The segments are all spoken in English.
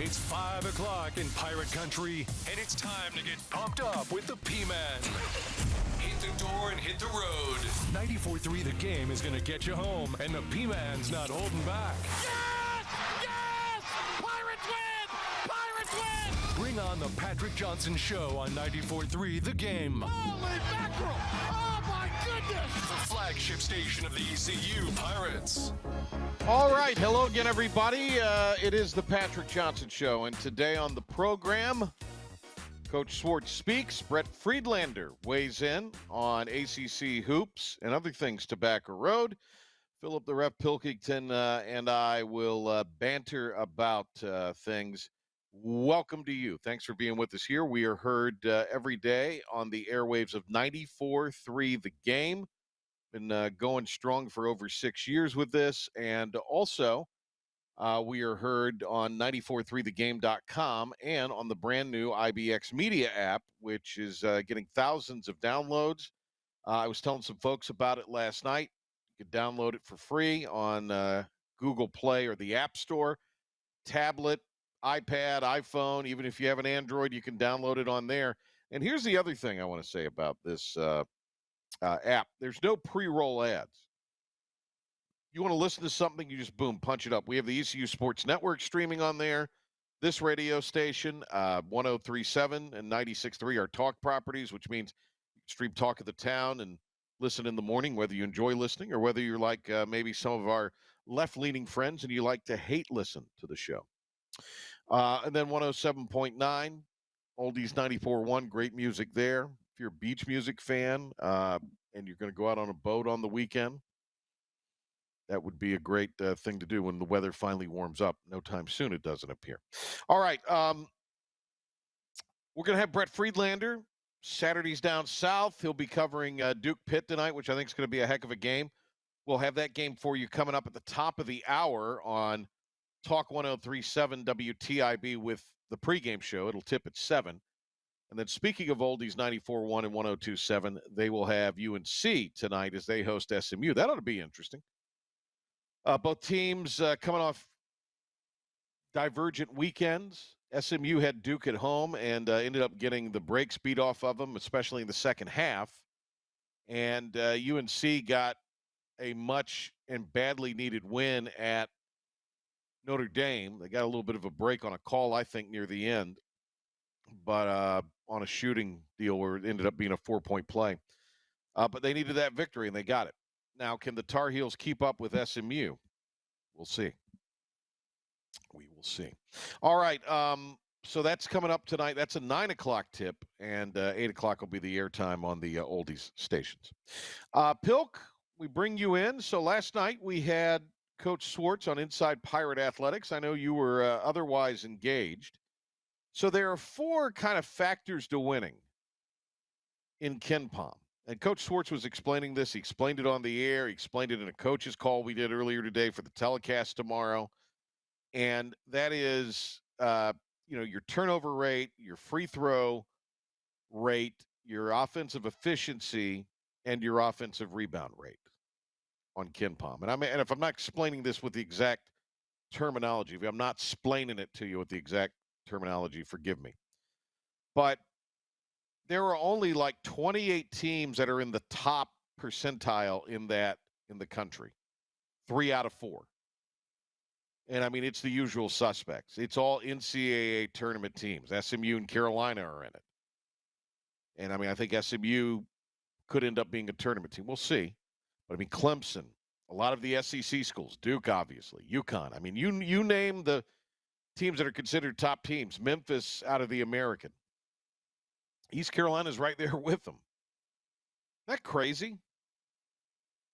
It's 5 o'clock in Pirate Country, and it's time to get pumped up with the P-Man. Hit the door and hit the road. 94.3 The Game is going to get you home, and the P-Man's not holding back. Yes! Yes! Pirates win! Pirates win! Bring on the Patrick Johnson Show on 94.3 The Game. Holy mackerel! Oh, my goodness! The flagship station of the ECU Pirates. All right, hello again, everybody. It is the Patrick Johnson Show, and today on the program, Coach Swartz speaks. Brett Friedlander weighs in on ACC hoops and other things Tobacco Road. Philip the Ref Pilkington and I will banter about things. Welcome to you. Thanks for being with us here. We are heard every day on the airwaves of 94.3 The Game. Been going strong for over 6 years with this. And also, we are heard on 943thegame.com and on the brand new IBX Media app, which is getting thousands of downloads. I was telling some folks about it last night. You can download it for free on Google Play or the App Store, tablet, iPad, iPhone. Even if you have an Android, you can download it on there. And here's the other thing I want to say about this app. There's no pre-roll ads. You want to listen to something, you just boom, punch it up. We have the ECU Sports Network streaming on there. This radio station, 1037 and 96.3 are talk properties, which means you can stream Talk of the Town and listen in the morning, whether you enjoy listening or whether you're like maybe some of our left-leaning friends and you like to hate listen to the show. And then 107.9, Oldies 94.1, great music there. If you're a beach music fan and you're going to go out on a boat on the weekend, that would be a great thing to do when the weather finally warms up. No time soon, it doesn't appear. All right. We're going to have Brett Friedlander. Saturday's down south. He'll be covering Duke Pitt tonight, which I think is going to be a heck of a game. We'll have that game for you coming up at the top of the hour on Talk 103.7 WTIB with the pregame show. It'll tip at 7. And then speaking of Oldies 94.1 and 102.7, they will have UNC tonight as they host SMU. That ought to be interesting. Both teams coming off divergent weekends. SMU had Duke at home and ended up getting the brakes beat off of them, especially in the second half. And UNC got a much and badly needed win at Notre Dame. They got a little bit of a break on a call, I think, near the end, but on a shooting deal where it ended up being a 4-point play. But they needed that victory, and they got it. Now, can the Tar Heels keep up with SMU? We'll see. We will see. All right, so that's coming up tonight. That's a 9 o'clock tip, and 8 o'clock will be the airtime on the Oldies stations. Pilk, we bring you in. So last night we had Coach Swartz on Inside Pirate Athletics. I know you were otherwise engaged. So there are 4 kind of factors to winning in KenPom. And Coach Swartz was explaining this. He explained it on the air. He explained it in a coach's call we did earlier today for the telecast tomorrow. And that is, your turnover rate, your free throw rate, your offensive efficiency, and your offensive rebound rate on KenPom. And if I'm not explaining this with the exact terminology, if I'm not explaining it to you with the exact terminology, forgive me. But there are only like 28 teams that are in the top percentile in the country. 3 out of 4. And I mean, it's the usual suspects. It's all NCAA tournament teams. SMU and Carolina are in it. And I mean, I think SMU could end up being a tournament team. We'll see. But I mean, Clemson, a lot of the SEC schools, Duke, obviously, UConn. I mean, you name the teams that are considered top teams. Memphis out of the American. East Carolina's right there with them. Isn't that crazy?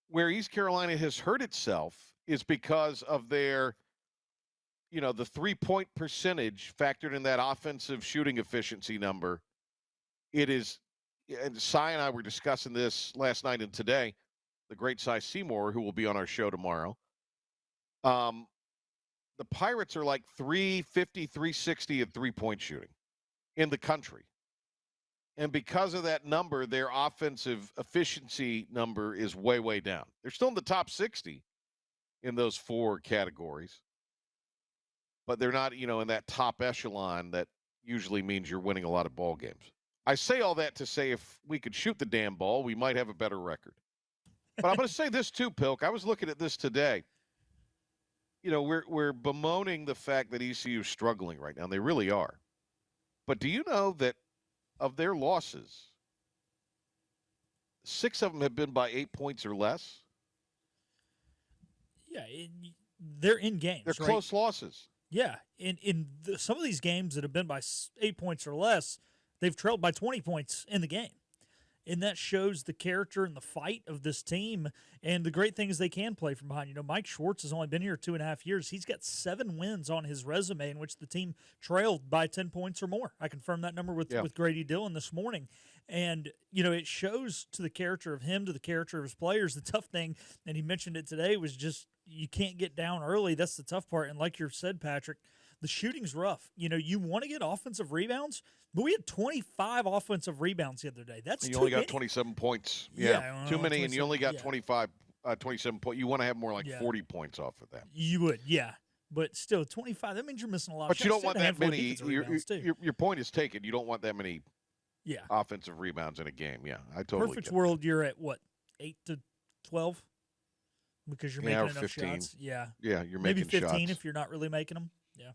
Where East Carolina has hurt itself is because of their, the 3-point percentage factored in that offensive shooting efficiency number. It is, and Cy and I were discussing this last night and today, the great Cy Seymour, who will be on our show tomorrow. The Pirates are like 350, 360 at 3-point shooting in the country. And because of that number, their offensive efficiency number is way, way down. They're still in the top 60 in those 4 categories. but they're not, in that top echelon that usually means you're winning a lot of ball games. I say all that to say if we could shoot the damn ball, we might have a better record. But I'm going to say this too, Pilk. I was looking at this today. We're bemoaning the fact that ECU is struggling right now. And they really are. But do you know that of their losses, 6 of them have been by 8 points or less? Yeah, they're in games. They're right? close losses. Yeah, some of these games that have been by 8 points or less, they've trailed by 20 points in the game. And that shows the character and the fight of this team and the great things they can play from behind. Mike Schwartz has only been here 2.5 years. He's got 7 wins on his resume in which the team trailed by 10 points or more. I confirmed that number with Grady Dillon this morning. And, it shows to the character of him, to the character of his players. The tough thing, and he mentioned it today, was just you can't get down early. That's the tough part. And like you said, Patrick, the shooting's rough. You want to get offensive rebounds, but we had 25 offensive rebounds the other day. That's you only got 27 points. Yeah, too many, and you only got 27 points. You want to have more like 40 points off of that. You would, yeah. But still, 25, that means you're missing a lot. But you don't want that many. Your point is taken. You don't want that many offensive rebounds in a game. Yeah, I totally Perfect get world, you're at, 8 to 12? Because you're making enough 15. shots. Yeah. Yeah, you're maybe making 15 shots. if you're not really making them. Yeah.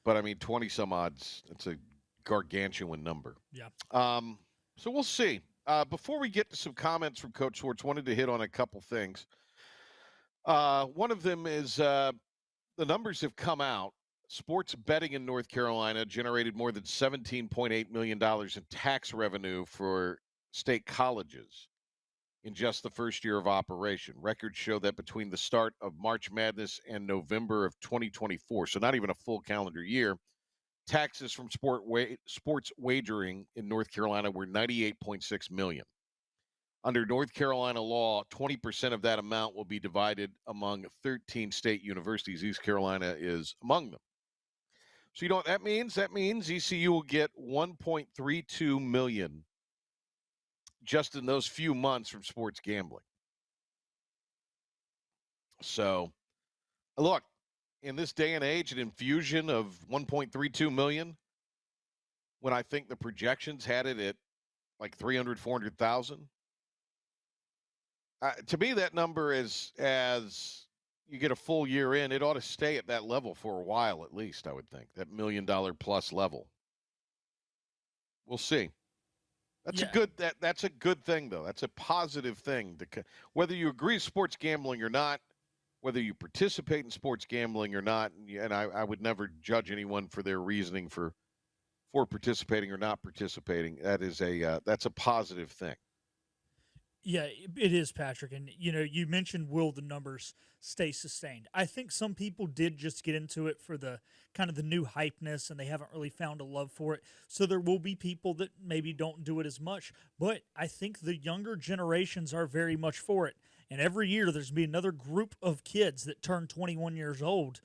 But, 20-some odds, it's a gargantuan number. Yeah. So we'll see. Before we get to some comments from Coach Schwartz, wanted to hit on a couple things. One of them is the numbers have come out. Sports betting in North Carolina generated more than $17.8 million in tax revenue for state colleges in just the first year of operation. Records show that between the start of March Madness and November of 2024, so not even a full calendar year, taxes from sports wagering in North Carolina were $98.6 million. Under North Carolina law, 20% of that amount will be divided among 13 state universities. East Carolina is among them. So you know what that means? That means ECU will get $1.32 million just in those few months from sports gambling. So, look, in this day and age, an infusion of $1.32 million, when I think the projections had it at like 300, 400,000, to me, that number is, as you get a full year in, it ought to stay at that level for a while at least, I would think, that $1 million plus level. We'll see. That's that's a good thing, though. That's a positive thing. Whether you agree with sports gambling or not, whether you participate in sports gambling or not, and I would never judge anyone for their reasoning for participating or not participating. That's a positive thing. Yeah, it is, Patrick. And, you mentioned, will the numbers stay sustained? I think some people did just get into it for the kind of the new hypeness, and they haven't really found a love for it. So there will be people that maybe don't do it as much. But I think the younger generations are very much for it. And every year there's going to be another group of kids that turn 21 years old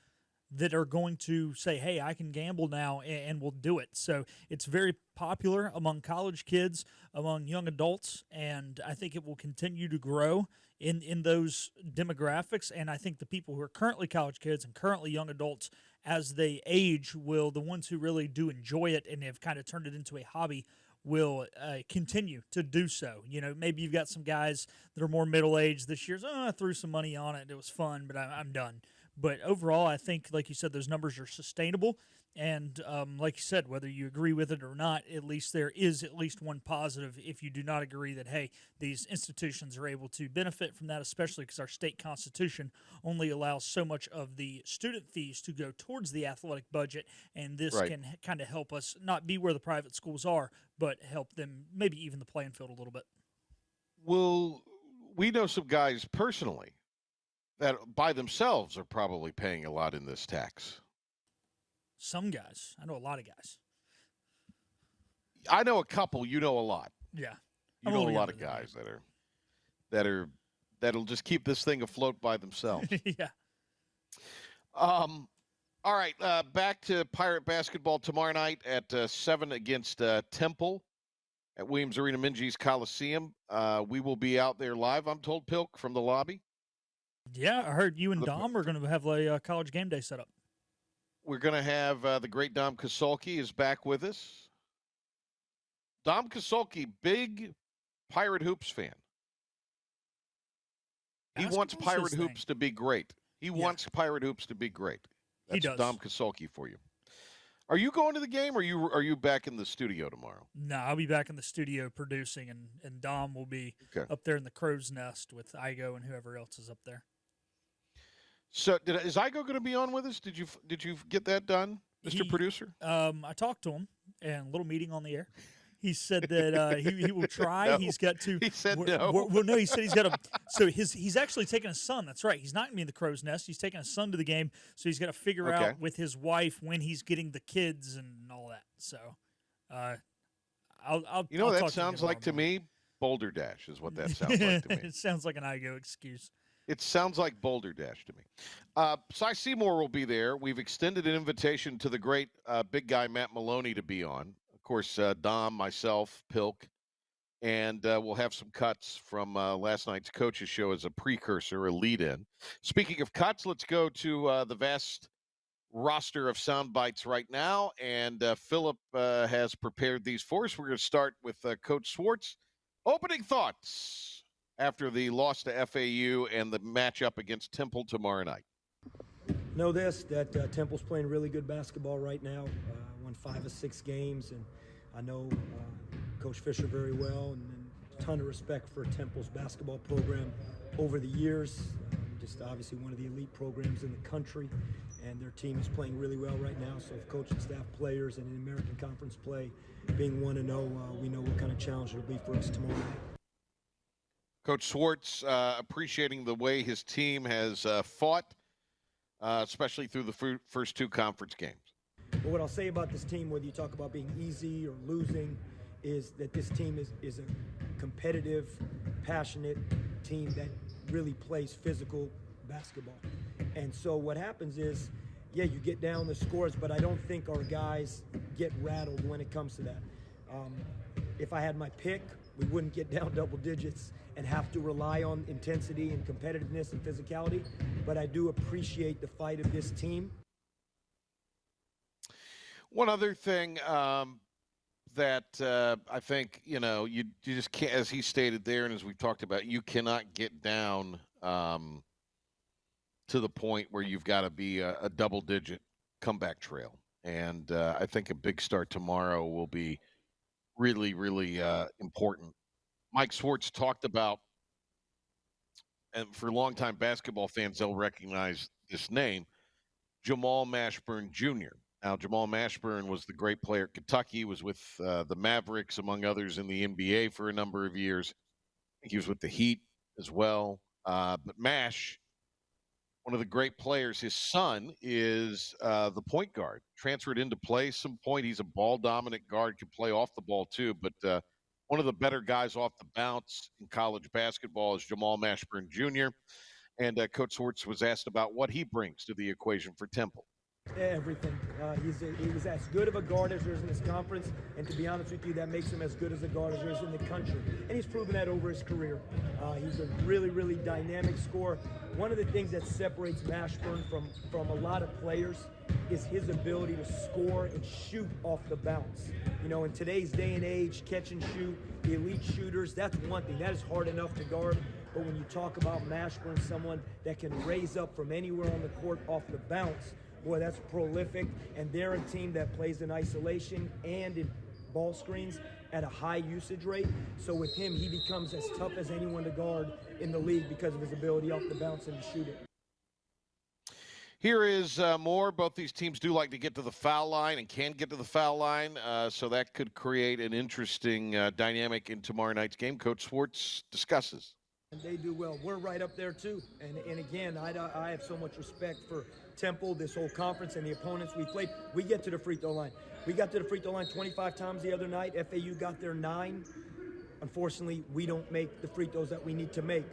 that are going to say, hey, I can gamble now, and we'll do it. So it's very popular among college kids, among young adults, and I think it will continue to grow in those demographics. And I think the people who are currently college kids and currently young adults, as they age, the ones who really do enjoy it and have kind of turned it into a hobby, will continue to do so. Maybe you've got some guys that are more middle-aged this year. I threw some money on it. It was fun, but I'm done. But overall, I think, like you said, those numbers are sustainable. And like you said, whether you agree with it or not, at least there is at least one positive if you do not agree that, hey, these institutions are able to benefit from that, especially because our state constitution only allows so much of the student fees to go towards the athletic budget. And this can kind of help us not be where the private schools are, but help them maybe even the playing field a little bit. Well, we know some guys personally that by themselves are probably paying a lot in this tax. Some guys. I know a lot of guys. I know a couple. You know a lot. Yeah. You know a lot of guys that'll just keep this thing afloat by themselves. Yeah. All right. Back to Pirate basketball tomorrow night at 7 against Temple at Williams Arena Minges Coliseum. We will be out there live, I'm told, Pilk, from the lobby. Yeah, I heard you and Dom are going to have a college game day set up. we're going to have the great Dom Kasulki is back with us. Dom Kasulki, big Pirate Hoops fan. He wants Basketball's Pirate his Hoops thing. to be great. He Yeah. wants Pirate Hoops to be great. He That's does. Dom Kasulki for you. Are you going to the game, or are you back in the studio tomorrow? No, I'll be back in the studio producing, and Dom will be Okay. up there in the crow's nest with Igo and whoever else is up there. So is Igo going to be on with us? Did you get that done, Mr. Producer? I talked to him and a little meeting on the air. He said that he will try. No. He's got to. He said no. Well, no, he said he's got to. So he's actually taking his son. That's right. He's not going to be in the crow's nest. He's taking his son to the game. So he's got to figure Okay. out with his wife when he's getting the kids and all that. So, I'll. You know, I'll that talk to him sounds like to tomorrow morning. me Boulder Dash is what that sounds like to me. It sounds like an Igo excuse. It sounds like Boulder Dash to me. Cy Seymour will be there. We've extended an invitation to the great big guy Matt Maloney to be on. Of course, Dom, myself, Pilk, and we'll have some cuts from last night's coaches show as a precursor, a lead-in. Speaking of cuts, let's go to the vast roster of sound bites right now, and Philip has prepared these for us. We're going to start with Coach Schwartz. Opening thoughts after the loss to FAU and the matchup against Temple tomorrow night. Know this, that Temple's playing really good basketball right now. Won 5 of 6 games, and I know Coach Fisher very well, and a ton of respect for Temple's basketball program over the years. Just obviously one of the elite programs in the country, and their team is playing really well right now. So if coaching staff, players, and in American Conference play being 1-0, we know what kind of challenge it'll be for us tomorrow night. Coach Schwartz appreciating the way his team has fought, especially through the first 2 conference games. But what I'll say about this team, whether you talk about being easy or losing, is that this team is a competitive, passionate team that really plays physical basketball. And so what happens is, yeah, you get down the scores, but I don't think our guys get rattled when it comes to that. If I had my pick, we wouldn't get down double digits and have to rely on intensity and competitiveness and physicality. But I do appreciate the fight of this team. One other thing that I think, you just can't, as he stated there and as we've talked about, you cannot get down to the point where you've got to be a double-digit comeback trail. And I think a big start tomorrow will be really, really important. Mike Schwartz talked about, and for longtime basketball fans, they'll recognize this name, Jamal Mashburn Jr. Now, Jamal Mashburn was the great player at Kentucky, was with the Mavericks, among others, in the NBA for a number of years. I think he was with the Heat as well. But Mash, one of the great players, his son is the point guard. Transferred into play some point. He's a ball-dominant guard, can play off the ball too. But one of the better guys off the bounce in college basketball is Jamal Mashburn Jr. And Coach Schwartz was asked about what he brings to the equation for Temple. Everything. He's as good of a guard as there is in this conference, and to be honest with you, that makes him as good as a guard as there is in the country. And he's proven that over his career. He's a really, really dynamic scorer. One of the things that separates Mashburn from a lot of players is his ability to score and shoot off the bounce. In today's day and age, catch and shoot, the elite shooters, that's one thing. That is hard enough to guard. But when you talk about Mashburn, someone that can raise up from anywhere on the court off the bounce, boy, that's prolific, and they're a team that plays in isolation and in ball screens at a high usage rate. So with him, he becomes as tough as anyone to guard in the league because of his ability off the bounce and to shoot it. Here is more. Both these teams do like to get to the foul line and can get to the foul line, so that could create an interesting dynamic in tomorrow night's game. Coach Schwartz discusses. And they do well. We're right up there too. And again, I have so much respect for Temple, this whole conference, and the opponents we played. We get to the free throw line. We got to the free throw line 25 times the other night. FAU got there 9. Unfortunately, we don't make the free throws that we need to make.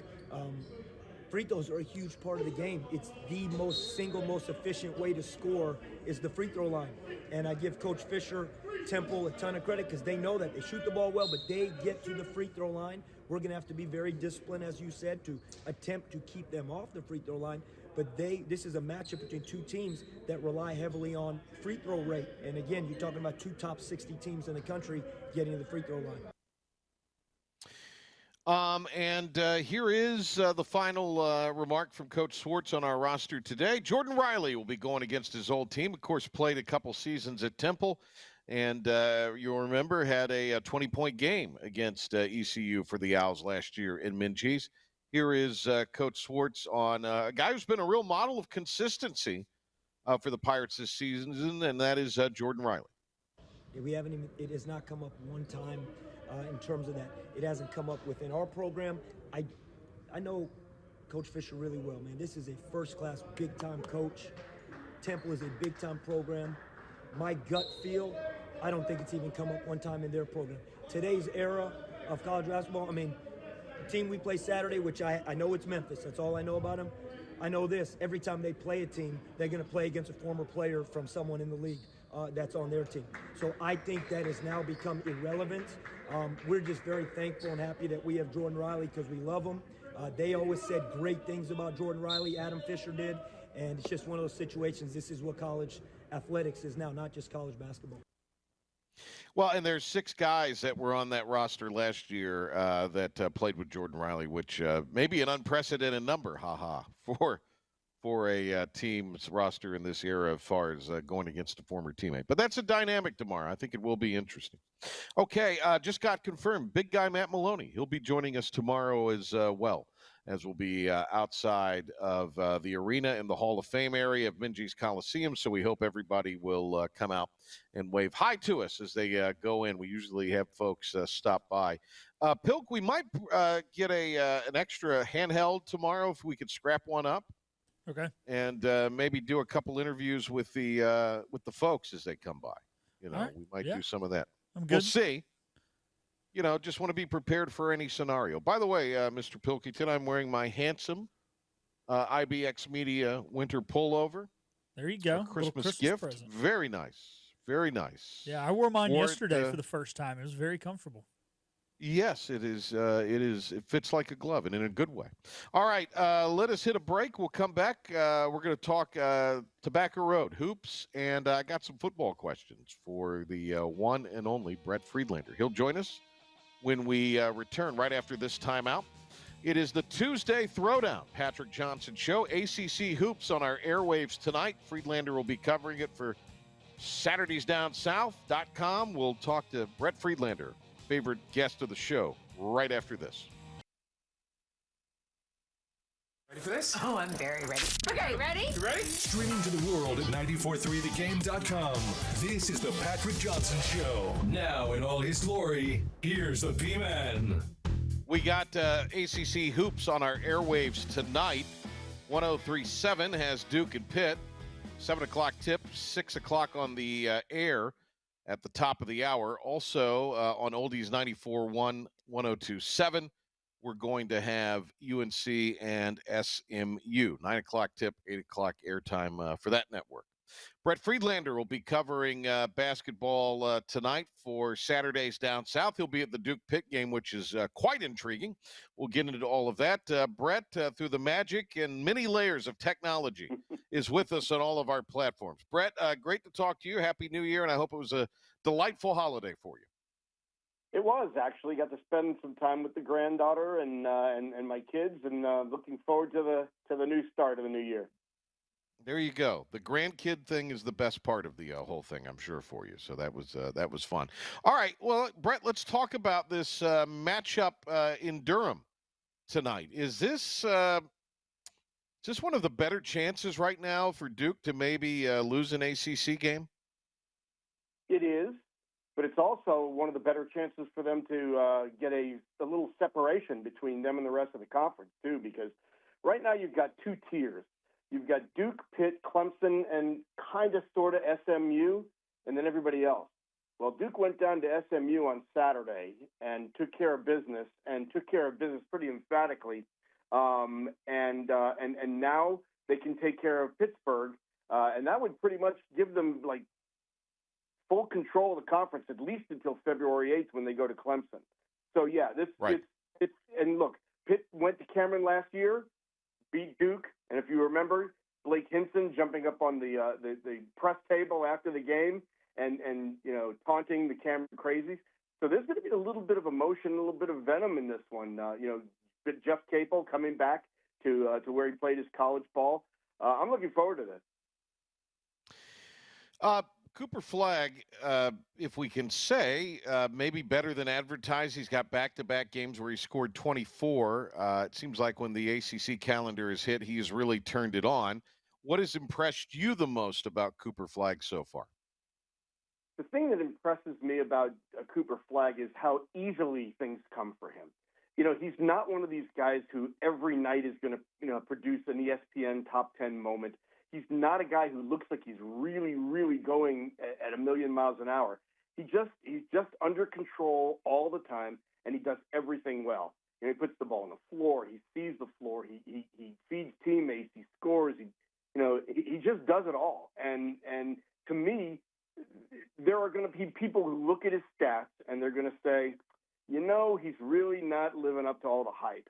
Free throws are a huge part of the game. It's the single most efficient way to score is the free throw line. And I give Coach Fisher, Temple, a ton of credit because they know that. They shoot the ball well, but they get to the free throw line We're going to have to be very disciplined, as you said, to attempt to keep them off the free throw line. But this is a matchup between two teams that rely heavily on free throw rate. And again, you're talking about two top 60 teams in the country getting to the free throw line. Here is the final remark from Coach Swartz on our roster today. Jordan Riley will be going against his old team. Of course, played a couple seasons at Temple. And you'll remember had a 20-point game against ECU for the Owls last year in Minges. Here is Coach Swartz on a guy who's been a real model of consistency for the Pirates this season, and that is Jordan Riley. It has not come up one time in terms of that. It hasn't come up within our program. I know Coach Fisher really well, man. This is a first-class, big-time coach. Temple is a big-time program. My gut feel, I don't think it's even come up one time in their program. Today's era of college basketball, I mean, the team we play Saturday, which I know it's Memphis. That's all I know about them. I know this. Every time they play a team, they're going to play against a former player from someone in the league that's on their team. So I think that has now become irrelevant. We're just very thankful and happy that we have Jordan Riley because we love him. They always said great things about Jordan Riley. Adam Fisher did. And it's just one of those situations. This is what college athletics is now, not just college basketball. Well, and there's 6 guys that were on that roster last year that played with Jordan Riley, which may be an unprecedented number, for a team's roster in this era as far as going against a former teammate. But that's a dynamic tomorrow. I think it will be interesting. Okay, just got confirmed. Big guy Matt Maloney. He'll be joining us tomorrow as well, as we'll be outside of the arena in the Hall of Fame area of Minges Coliseum. So we hope everybody will come out and wave hi to us as they go in. We usually have folks stop by. Pilk, we might get an extra handheld tomorrow if we could scrap one up. Okay. And maybe do a couple interviews with the folks as they come by. Right. We might do some of that. I'm good. We'll see. Just want to be prepared for any scenario. By the way, Mr. Pilkington, I'm wearing my handsome IBX Media winter pullover. There you go. Christmas gift. Present. Very nice. Very nice. Yeah, I wore mine yesterday for the first time. It was very comfortable. Yes, it is. It fits like a glove and in a good way. All right, let us hit a break. We'll come back. We're going to talk Tobacco Road hoops, and I got some football questions for the one and only Brett Friedlander. He'll join us when we return right after this timeout. It is the Tuesday Throwdown Patrick Johnson Show. ACC hoops on our airwaves tonight. Friedlander will be covering it for SaturdaysDownSouth.com. We'll talk to Brett Friedlander, favorite guest of the show, right after this. Ready for this? Oh, I'm very ready. Okay, ready? You ready? Streaming to the world at 943thegame.com. This is the Patrick Johnson Show. Now in all his glory, here's the P-Man. We got ACC hoops on our airwaves tonight. 103.7 has Duke and Pitt. 7 o'clock tip, 6 o'clock on the air at the top of the hour. Also on Oldies 94.1, 102.7, we're going to have UNC and SMU. 9 o'clock tip, 8 o'clock airtime for that network. Brett Friedlander will be covering basketball tonight for Saturdays Down South. He'll be at the Duke-Pitt game, which is quite intriguing. We'll get into all of that. Brett, through the magic and many layers of technology, is with us on all of our platforms. Brett, great to talk to you. Happy New Year, and I hope it was a delightful holiday for you. It was, actually. Got to spend some time with the granddaughter and my kids, and looking forward to the new start of the new year. There you go. The grandkid thing is the best part of the whole thing, I'm sure, for you. So that was fun. All right, well, Brett, let's talk about this matchup in Durham tonight. Is this one of the better chances right now for Duke to maybe lose an ACC game? It is, but it's also one of the better chances for them to get a little separation between them and the rest of the conference, too, because right now you've got two tiers. You've got Duke, Pitt, Clemson, and kind of sort of SMU, and then everybody else. Well, Duke went down to SMU on Saturday and took care of business, pretty emphatically. And now they can take care of Pittsburgh, and that would pretty much give them like full control of the conference at least until February 8th when they go to Clemson. So yeah, And look, Pitt went to Cameron last year, beat Duke, and if you remember, Blake Hinson jumping up on the press table after the game and taunting the Cameron Crazies. So there's going to be a little bit of emotion, a little bit of venom in this one. Jeff Capel coming back to where he played his college ball. I'm looking forward to this. Cooper Flagg, if we can say, maybe better than advertised. He's got back-to-back games where he scored 24. It seems like when the ACC calendar is hit, he has really turned it on. What has impressed you the most about Cooper Flagg so far? The thing that impresses me about Cooper Flagg is how easily things come for him. He's not one of these guys who every night is going to, produce an ESPN top 10 moment. He's not a guy who looks like he's really, really going at a million miles an hour. He's just under control all the time, and he does everything well. He puts the ball on the floor. He sees the floor. He feeds teammates. He scores. He just does it all. And to me, there are going to be people who look at his stats and they're going to say, he's really not living up to all the hype.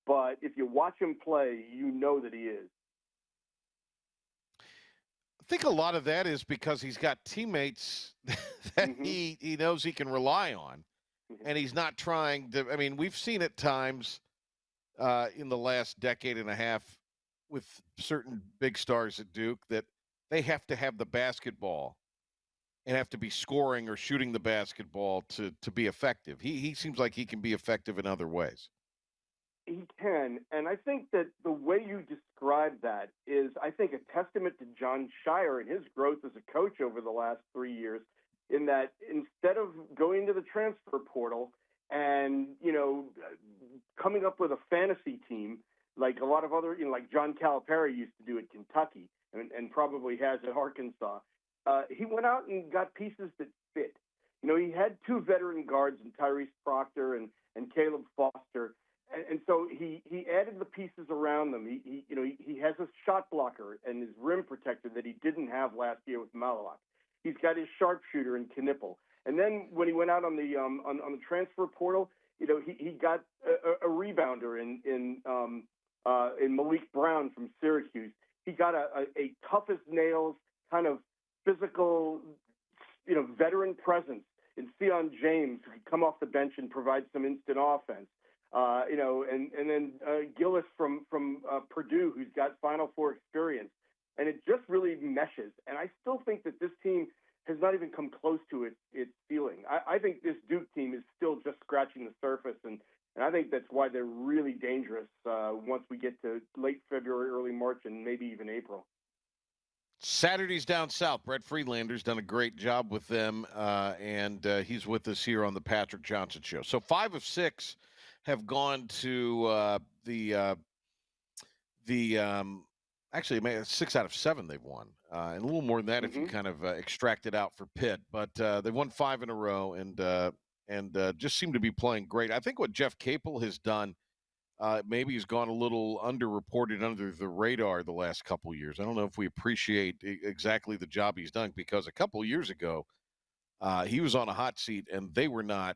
But if you watch him play, you know that he is. I think a lot of that is because he's got teammates that he knows he can rely on, and he's not trying to. I mean, we've seen at times in the last decade and a half with certain big stars at Duke that they have to have the basketball and have to be scoring or shooting the basketball to be effective. He seems like he can be effective in other ways. He can, and I think that the way you describe that is, I think, a testament to John Shire and his growth as a coach over the last 3 years, in that instead of going to the transfer portal and, coming up with a fantasy team like a lot of other, like John Calipari used to do at Kentucky and probably has at Arkansas, he went out and got pieces that fit. He had two veteran guards in Tyrese Proctor and Caleb Foster. And so he added the pieces around them. He has a shot blocker and his rim protector that he didn't have last year with Malawak. He's got his sharpshooter in Knipple. And then when he went out on the transfer portal, he got a rebounder in Malik Brown from Syracuse. He got a tough as nails kind of physical, veteran presence in Sion James, who could come off the bench and provide some instant offense. And then Gillis from Purdue, who's got Final Four experience. And it just really meshes. And I still think that this team has not even come close to its ceiling. I think this Duke team is still just scratching the surface. And I think that's why they're really dangerous once we get to late February, early March, and maybe even April. Saturdays down south. Brett Friedlander's done a great job with them, and he's with us here on the Patrick Johnson Show. So 5 of 6 have gone to actually 6 out of 7 they've won, and a little more than that if you kind of extract it out for Pitt. But they've won 5 in a row, and just seem to be playing great. I think what Jeff Capel has done, maybe he's gone a little underreported, under the radar the last couple years. I don't know if we appreciate exactly the job he's done, because a couple years ago he was on a hot seat and they were not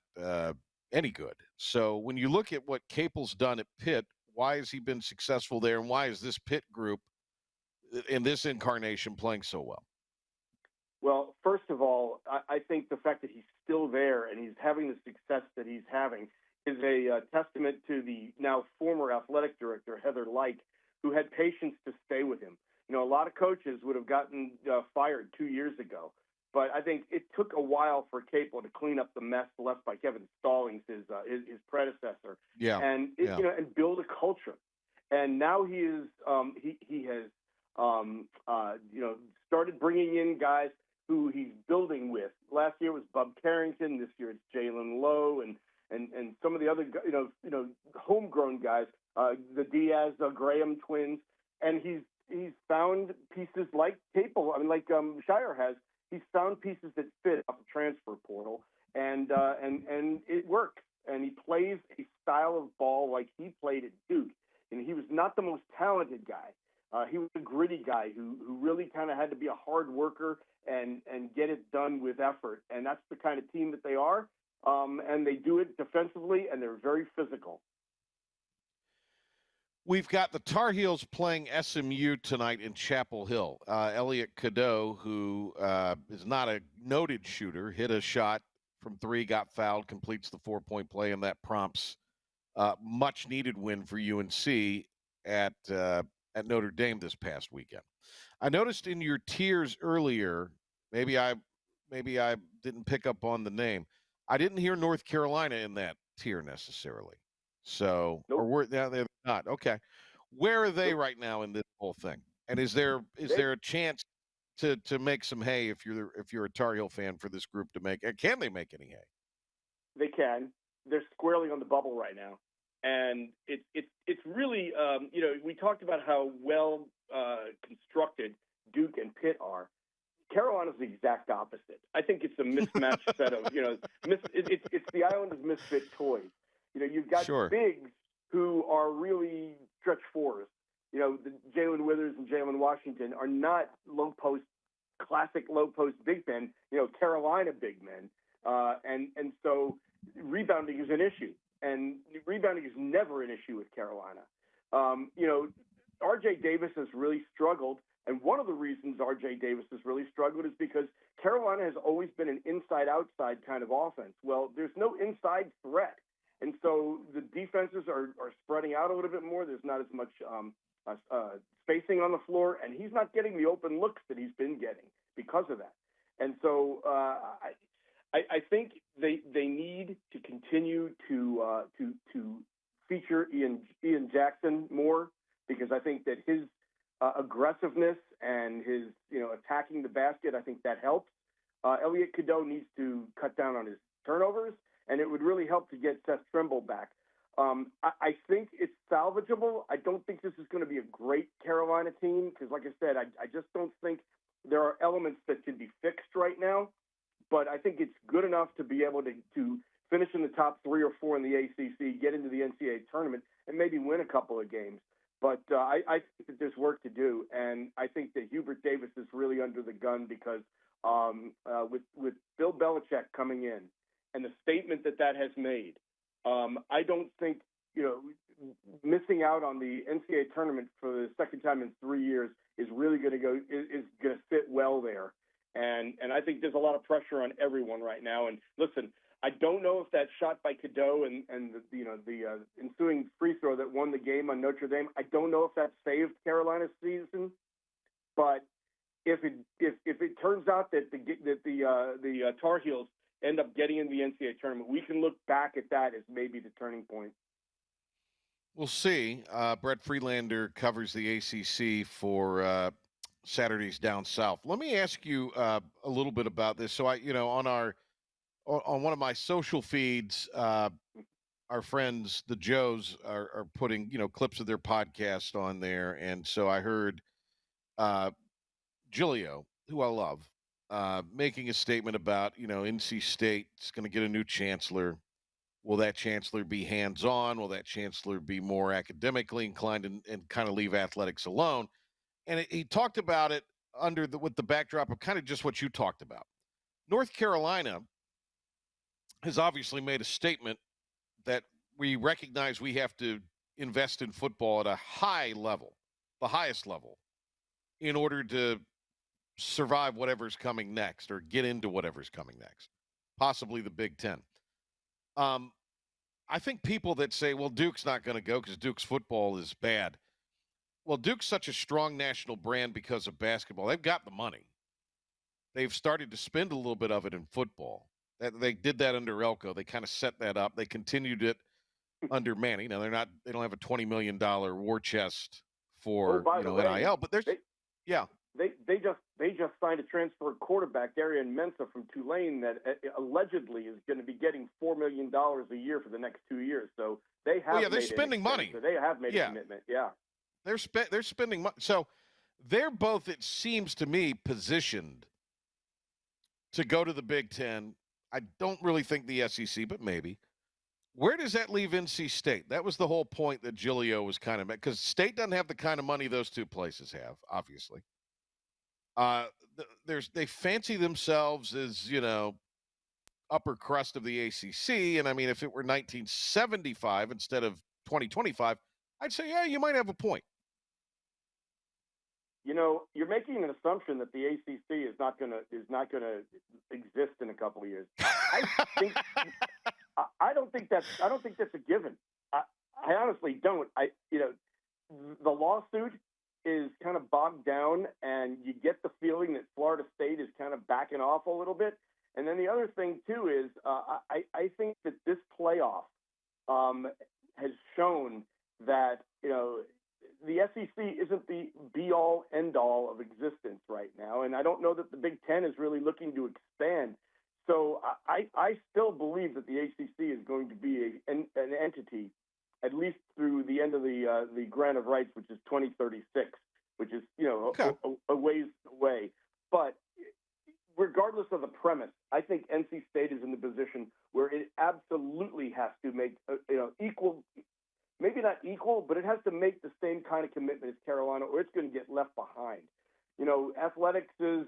any good. So when you look at what Capel's done at Pitt, why has he been successful there, and why is this Pitt group in this incarnation playing so well? Well, first of all, I think the fact that he's still there and he's having the success that he's having is a testament to the now former athletic director, Heather Lyke, who had patience to stay with him. A lot of coaches would have gotten fired 2 years ago. But I think it took a while for Capel to clean up the mess left by Kevin Stallings, his predecessor, and build a culture. And now he has started bringing in guys who he's building with. Last year was Bub Carrington. This year it's Jalen Lowe and some of the other homegrown guys, the Diaz Graham twins, and he's found pieces like Capel. Like Shire has. He's found pieces that fit off the transfer portal, and it works. And he plays a style of ball like he played at Duke. And he was not the most talented guy. He was a gritty guy who really kind of had to be a hard worker and get it done with effort. And that's the kind of team that they are. and they do it defensively, and they're very physical. We've got the Tar Heels playing SMU tonight in Chapel Hill. Elliot Cadeau, who is not a noted shooter, hit a shot from three, got fouled, completes the 4-point play, and that prompts much-needed win for UNC at Notre Dame this past weekend. I noticed in your tiers earlier, maybe I didn't pick up on the name. I didn't hear North Carolina in that tier necessarily. So, Nope. or they're not. Okay. Where are they right now in this whole thing? And is there a chance to make some hay if you're a Tar Heel fan for this group to make? Can they make any hay? They can. They're squarely on the bubble right now, and it's really we talked about how well constructed Duke and Pitt are. Carolina's the exact opposite. I think it's a mismatched set of it's the Islanders' misfit toys. You've got bigs who are really stretch fours. The Jalen Withers and Jalen Washington are not classic low post big men. Carolina big men, and so rebounding is an issue, and rebounding is never an issue with Carolina. R.J. Davis has really struggled, and one of the reasons R.J. Davis has really struggled is because Carolina has always been an inside-outside kind of offense. Well, there's no inside threat. And so the defenses are spreading out a little bit more. There's not as much spacing on the floor, and he's not getting the open looks that he's been getting because of that. And so I think they need to continue to feature Ian Jackson more, because I think that his aggressiveness and his attacking the basket, I think that helps. Elliot Cadeau needs to cut down on his turnovers, and it would really help to get Seth Trimble back. I think it's salvageable. I don't think this is going to be a great Carolina team because, like I said, I just don't think there are elements that can be fixed right now. But I think it's good enough to be able to finish in the top 3 or 4 in the ACC, get into the NCAA tournament, and maybe win a couple of games. But I think that there's work to do, and I think that Hubert Davis is really under the gun because with Bill Belichick coming in and the statement that has made, I don't think missing out on the NCAA tournament for the second time in 3 years is really going to fit well there. And I think there's a lot of pressure on everyone right now. And listen, I don't know if that shot by Cadeau and the ensuing free throw that won the game on Notre Dame, I don't know if that saved Carolina's season. But if it turns out that the Tar Heels end up getting in the NCAA tournament, we can look back at that as maybe the turning point. We'll see. Brett Friedlander covers the ACC for Saturdays Down South. Let me ask you a little bit about this. So on one of my social feeds, our friends, the Joes, are putting, clips of their podcast on there. And so I heard Giglio, who I love, making a statement about, NC State is going to get a new chancellor. Will that chancellor be hands-on? Will that chancellor be more academically inclined and kind of leave athletics alone? And he talked about it with the backdrop of kind of just what you talked about. North Carolina has obviously made a statement that we recognize we have to invest in football at a high level, the highest level, in order to survive whatever's coming next or get into whatever's coming next, possibly the Big Ten. I think people that say, well, Duke's not going to go because Duke's football is bad. Well, Duke's such a strong national brand because of basketball. They've got the money. They've started to spend a little bit of it in football. They did that under Elko. They kind of set that up. They continued it under Manny. Now they don't have a $20 million war chest for NIL, but there's They just signed a transfer quarterback, Darian Mensah from Tulane, that allegedly is going to be getting $4 million a year for the next 2 years. So they have. They're spending money. So they have made a commitment. Yeah, they're spending money. So they're both, it seems to me, positioned to go to the Big Ten. I don't really think the SEC, but maybe. Where does that leave NC State? That was the whole point that Giglio was kind of, because State doesn't have the kind of money those two places have, obviously. They fancy themselves as, upper crust of the ACC. And I mean, if it were 1975 instead of 2025, I'd say, yeah, you might have a point. You know, you're making an assumption that the ACC is not going to exist in a couple of years. I don't think that's a given. I honestly don't. The lawsuit is kind of bogged down, and you get the feeling that Florida State is kind of backing off a little bit. And then the other thing too is I think that this playoff has shown that the SEC isn't the be-all, end-all of existence right now, and I don't know that the Big Ten is really looking to expand. So I still believe that the ACC is going to be an entity, at least through the end of the grant of rights, which is 2036, which is a ways away. But regardless of the premise, I think NC State is in the position where it absolutely has to make equal. Maybe not equal, but it has to make the same kind of commitment as Carolina, or it's going to get left behind. Athletics is,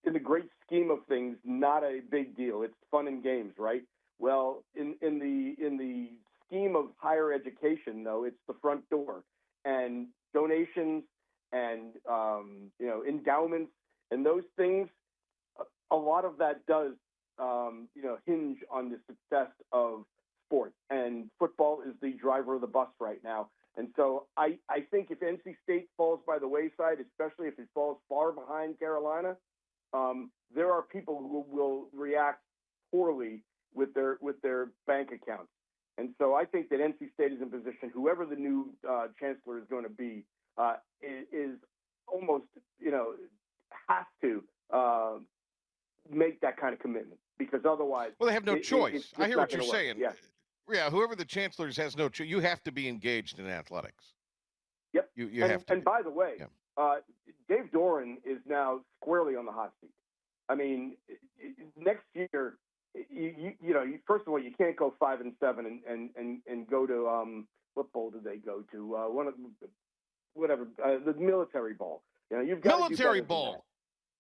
in the great scheme of things, not a big deal. It's fun and games, right? Well, in the scheme of higher education, though, it's the front door, and donations and endowments and those things. A lot of that does hinge on the success of sport, and football is the driver of the bus right now. And so I think if NC State falls by the wayside, especially if it falls far behind Carolina, there are people who will react poorly with their bank accounts. And so I think that NC State is in position, whoever the new chancellor is going to be, is almost, has to make that kind of commitment, because otherwise... Well, they have no choice. I hear what you're saying. Yeah, whoever the chancellor has no choice. You have to be engaged in athletics. Yep. You have to. And by the way, Dave Doran is now squarely on the hot seat. I mean, next year, first of all, you can't go 5-7 and go to what bowl did they go to? One of the military bowl. You've got military bowl.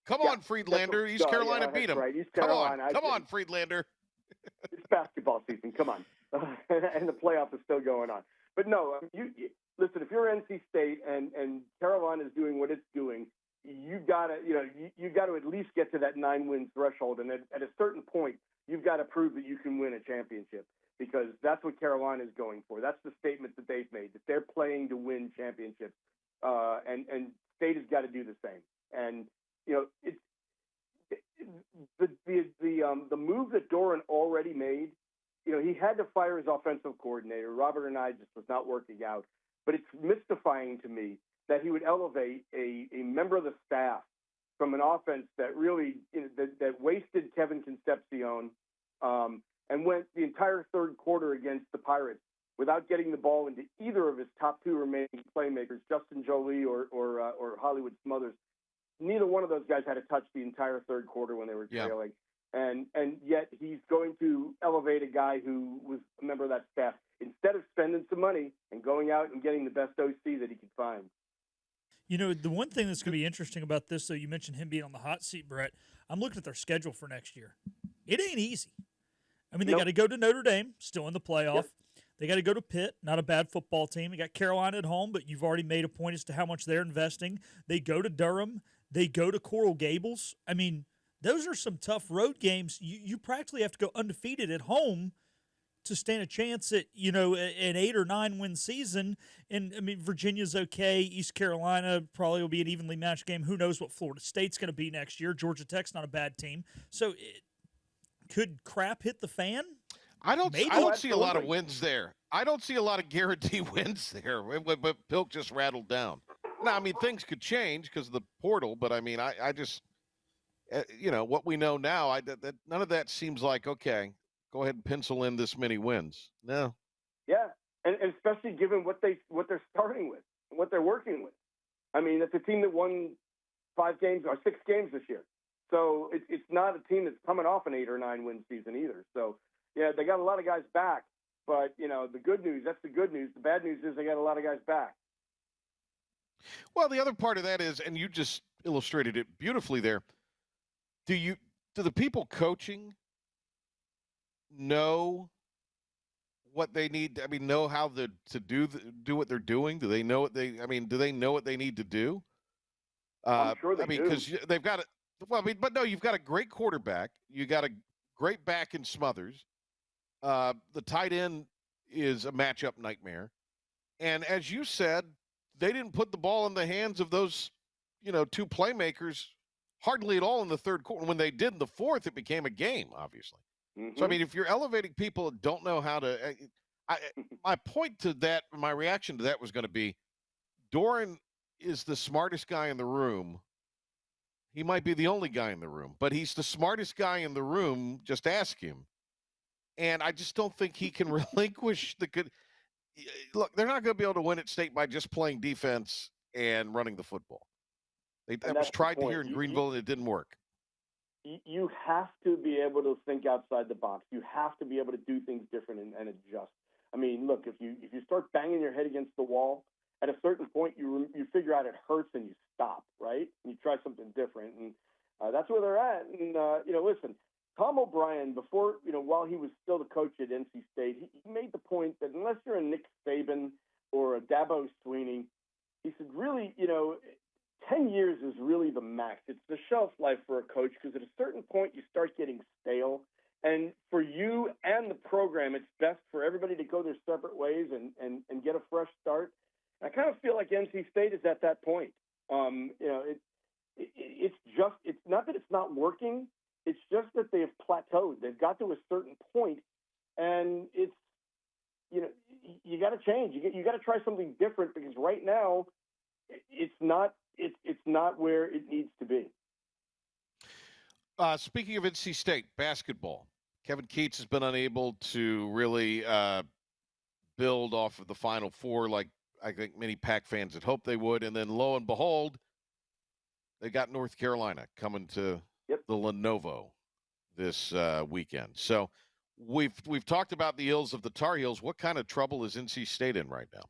Come on, Friedlander. East Carolina beat them. Right. East Carolina. Come on, Friedlander. It's basketball season. Come on. And the playoff is still going on. But no, you listen, if you're NC State and Carolina is doing what it's doing, you gotta at least get to that 9-win threshold. And at a certain point, you've got to prove that you can win a championship, because that's what Carolina is going for. That's the statement that they've made, that they're playing to win championships. And State has got to do the same. And it's the move that Doran already made. He had to fire his offensive coordinator. Robert Anae just was not working out. But it's mystifying to me that he would elevate a member of the staff from an offense that really that wasted Kevin Concepcion and went the entire third quarter against the Pirates without getting the ball into either of his top two remaining playmakers, Justin Jolie or Hollywood Smothers. Neither one of those guys had a touch the entire third quarter when they were trailing. And yet he's going to elevate a guy who was a member of that staff instead of spending some money and going out and getting the best OC that he could find. The one thing that's going to be interesting about this, though, you mentioned him being on the hot seat, Brett. I'm looking at their schedule for next year. It ain't easy. I mean, they got to go to Notre Dame, still in the playoff. Yep. They got to go to Pitt, not a bad football team. They got Carolina at home, but you've already made a point as to how much they're investing. They go to Durham. They go to Coral Gables. I mean, those are some tough road games. You practically have to go undefeated at home to stand a chance at, an 8 or 9 win season. And I mean, Virginia's okay. East Carolina probably will be an evenly matched game. Who knows what Florida State's going to be next year? Georgia Tech's not a bad team. So could crap hit the fan? I don't see a lot of wins there. I don't see a lot of guaranteed wins there. But Pilk just rattled down. Now, I mean, things could change because of the portal, but I mean, I just, what we know now, that none of that seems like, okay, go ahead and pencil in this many wins. No. Yeah, and especially given what they're starting with, what they're working with. I mean, it's a team that won 5 games or 6 games this year. So it's not a team that's coming off an 8 or 9 win season either. So, yeah, they got a lot of guys back. But, the good news, that's the good news. The bad news is they got a lot of guys back. Well, the other part of that is, and you just illustrated it beautifully there, do the people coaching know what they need? I mean, know how to do what they're doing? Do they know what they? I mean, do they know what they need to do? I'm sure they I mean, do. because they've got it. Well, I mean, but no, you've got a great quarterback. You got a great back in Smothers. The tight end is a matchup nightmare. And as you said, they didn't put the ball in the hands of those, two playmakers hardly at all in the third quarter. When they did in the fourth, it became a game, obviously. Mm-hmm. So, I mean, if you're elevating people that don't know how to my point to that, my reaction to that was going to be Doran is the smartest guy in the room. He might be the only guy in the room, but he's the smartest guy in the room. Just ask him. And I just don't think he can relinquish the good. Look, they're not going to be able to win at State by just playing defense and running the football. That was tried here in Greenville, and it didn't work. You have to be able to think outside the box. You have to be able to do things different and adjust. I mean, look, if you start banging your head against the wall, at a certain point you figure out it hurts and you stop, right? And you try something different, and that's where they're at. And listen, Tom O'Brien, before while he was still the coach at NC State, he made the point that unless you're a Nick Saban or a Dabo Sweeney, he said really, 10 years is really the max. It's the shelf life for a coach because at a certain point you start getting stale. And for you and the program, it's best for everybody to go their separate ways and get a fresh start. And I kind of feel like NC State is at that point. It's not that it's not working. It's just that they have plateaued. They've got to a certain point, and it's you got to change. You got to try something different because right now it's not where it needs to be. Speaking of NC State basketball, Kevin Keats has been unable to really build off of the Final Four like I think many Pac fans had hoped they would. And then lo and behold, they got North Carolina coming to the Lenovo this weekend. So we've talked about the ills of the Tar Heels. What kind of trouble is NC State in right now?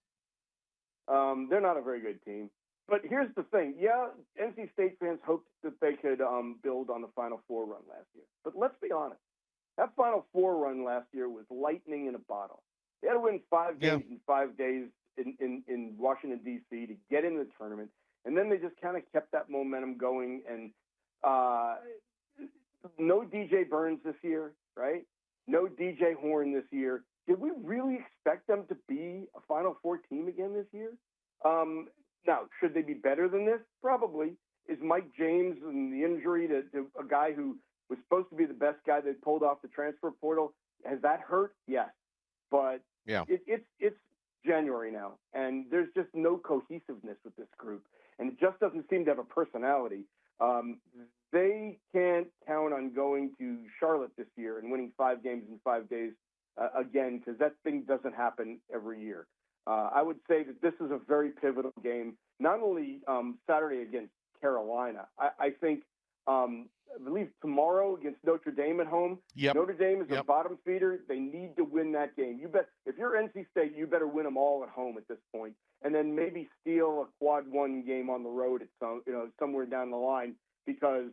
They're not a very good team. But here's the thing. Yeah, NC State fans hoped that they could build on the Final Four run last year. But let's be honest. That Final Four run last year was lightning in a bottle. They had to win 5 games in 5 days in Washington, D.C. to get in the tournament. And then they just kind of kept that momentum going. And no DJ Burns this year, right? No DJ Horn this year. Did we really expect them to be a Final Four team again this year? Now, should they be better than this? Probably. Is Mike James and the injury to a guy who was supposed to be the best guy they pulled off the transfer portal, has that hurt? Yes. But it's January now, and there's just no cohesiveness with this group, and it just doesn't seem to have a personality. They can't count on going to Charlotte this year and winning 5 games in 5 days again, because that thing doesn't happen every year. I would say that this is a very pivotal game, not only Saturday against Carolina. I think, I believe tomorrow against Notre Dame at home. Notre Dame is a bottom feeder. They need to win that game. You bet. If you're NC State, you better win them all at home at this point, and then maybe steal a quad one game on the road at somewhere down the line, because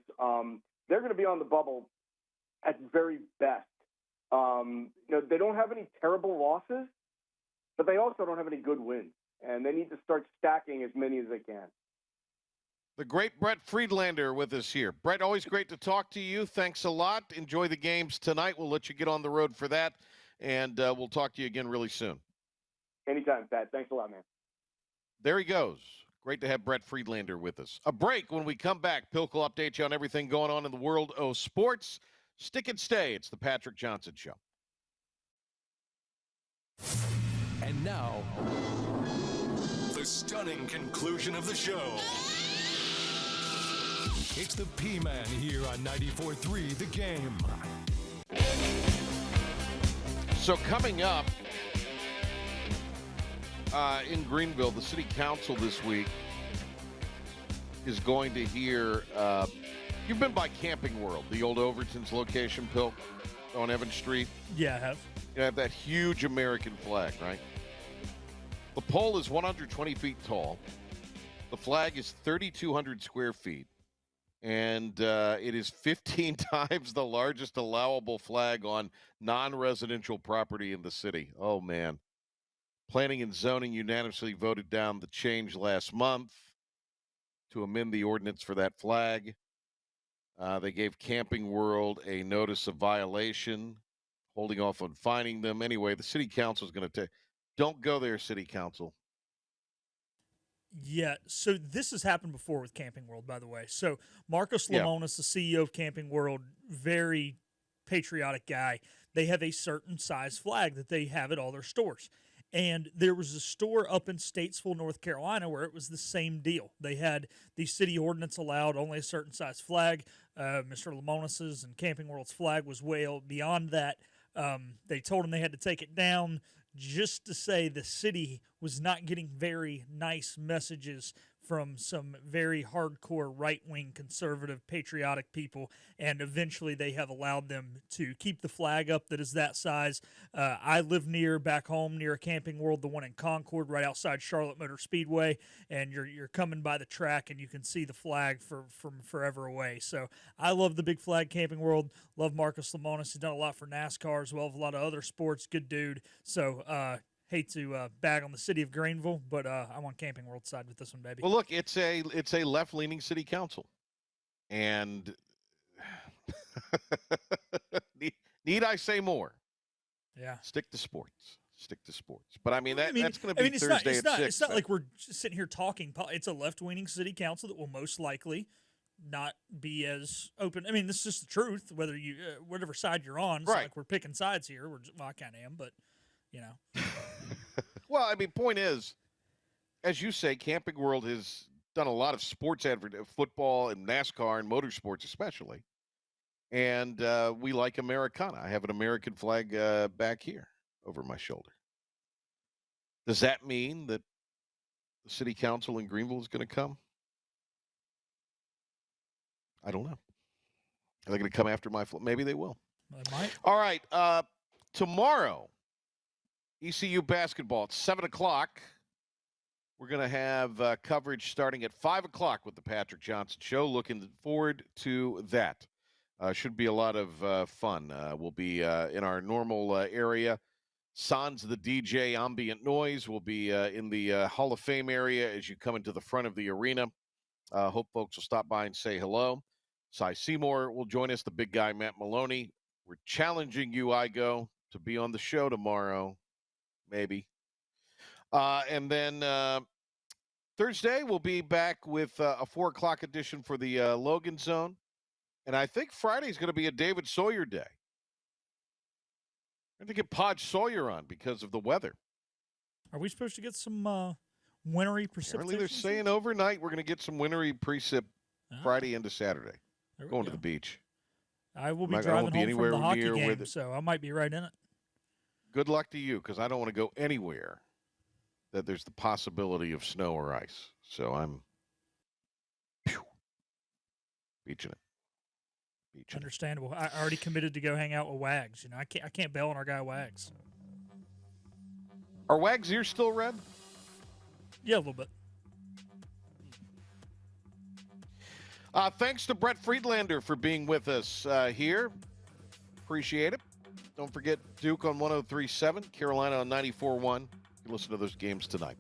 they're going to be on the bubble at very best. They don't have any terrible losses, but they also don't have any good wins, and they need to start stacking as many as they can. The great Brett Friedlander with us here. Brett, always great to talk to you. Thanks a lot. Enjoy the games tonight. We'll let you get on the road for that, and we'll talk to you again really soon. Anytime, Pat. Thanks a lot, man. There he goes. Great to have Brett Friedlander with us. A break. When we come back, Pilk will update you on everything going on in the world of sports. Stick and stay. It's the Patrick Johnson Show. And now, the stunning conclusion of the show. It's the P-Man here on 94.3 The Game. So coming up in Greenville, the city council this week is going to hear, you've been by Camping World, the old Overton's location, Pilk, on Evans Street. Yeah, I have. You have that huge American flag, right? The pole is 120 feet tall. The flag is 3,200 square feet. and it is 15 times the largest allowable flag on non-residential property in the city. Oh, man. Planning and zoning unanimously voted down the change last month to amend the ordinance for that flag. They gave Camping World a notice of violation, holding off on fining them. Anyway, the city council is going to take. Don't go there, city council. Yeah, so this has happened before with Camping World, by the way. So Marcos Lemonis, the CEO of Camping World, very patriotic guy. They have a certain size flag that they have at all their stores. And there was a store up in Statesville, North Carolina, where it was the same deal. They had the city ordinance allowed only a certain size flag. Mr. Lemonis's and Camping World's flag was way beyond that. They told them they had to take it down, just to say the city was not getting very nice messages from some very hardcore right-wing conservative patriotic people, and eventually they have allowed them to keep the flag up that is that size. I live back home near a Camping World, the one in Concord, right outside Charlotte Motor Speedway, and you're coming by the track and you can see the flag from forever away. So I love the big flag Camping World, love Marcos Lemonis. He's done a lot for NASCAR as well as a lot of other sports, good dude. So hate to bag on the city of Greenville, but I'm on Camping World side with this one, baby. Well, look, it's a left-leaning city council, and need I say more? Yeah. Stick to sports. Stick to sports. But I mean, that's going to be Thursday at 6. It's not like we're just sitting here talking. It's a left-leaning city council that will most likely not be as open. I mean, this is just the truth. Whether you whatever side you're on, it's not like we're picking sides here. I kind of am, but you know. Well, I mean, point is, as you say, Camping World has done a lot of sports football and NASCAR and motorsports especially. And we like Americana. I have an American flag back here over my shoulder. Does that mean that the city council in Greenville is going to come? I don't know. Are they going to come after my flag? Maybe they will. They might. All right. Tomorrow, ECU basketball at 7 o'clock. We're going to have coverage starting at 5 o'clock with the Patrick Johnson Show. Looking forward to that. Should be a lot of fun. We'll be in our normal area. Sans the DJ ambient noise will be in the Hall of Fame area as you come into the front of the arena. Hope folks will stop by and say hello. Cy Seymour will join us, the big guy, Matt Maloney. We're challenging you, Igo, to be on the show tomorrow. Maybe. And then Thursday, we'll be back with a 4 o'clock edition for the Logan Zone. And I think Friday is going to be a David Sawyer day. I'm going to get Podge Sawyer on because of the weather. Are we supposed to get some wintry precipitation? Apparently they're saying overnight we're going to get some wintry precip Friday into Saturday. Going to the beach. I will be driving home from the hockey game, so I might be right in it. Good luck to you, because I don't want to go anywhere that there's the possibility of snow or ice. So I'm beaching it. Understandable. I already committed to go hang out with Wags. You know, I can't bail on our guy Wags. Are Wags' ears still red? Yeah, a little bit. Thanks to Brett Friedlander for being with us here. Appreciate it. Don't forget Duke on 103.7, Carolina on 94.1. You can listen to those games tonight.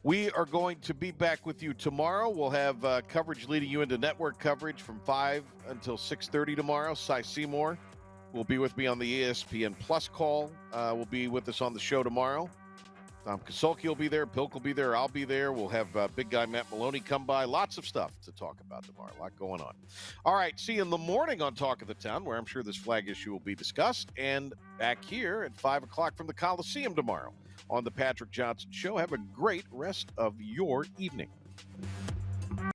We are going to be back with you tomorrow. We'll have coverage leading you into network coverage from 5 until 6:30 tomorrow. Cy Seymour will be with me on the ESPN Plus call. Will be with us on the show tomorrow. Tom Kasolki will be there. Pilk will be there. I'll be there. We'll have big guy Matt Maloney come by. Lots of stuff to talk about tomorrow. A lot going on. All right. See you in the morning on Talk of the Town, where I'm sure this flag issue will be discussed. And back here at 5 o'clock from the Coliseum tomorrow on the Patrick Johnson Show. Have a great rest of your evening.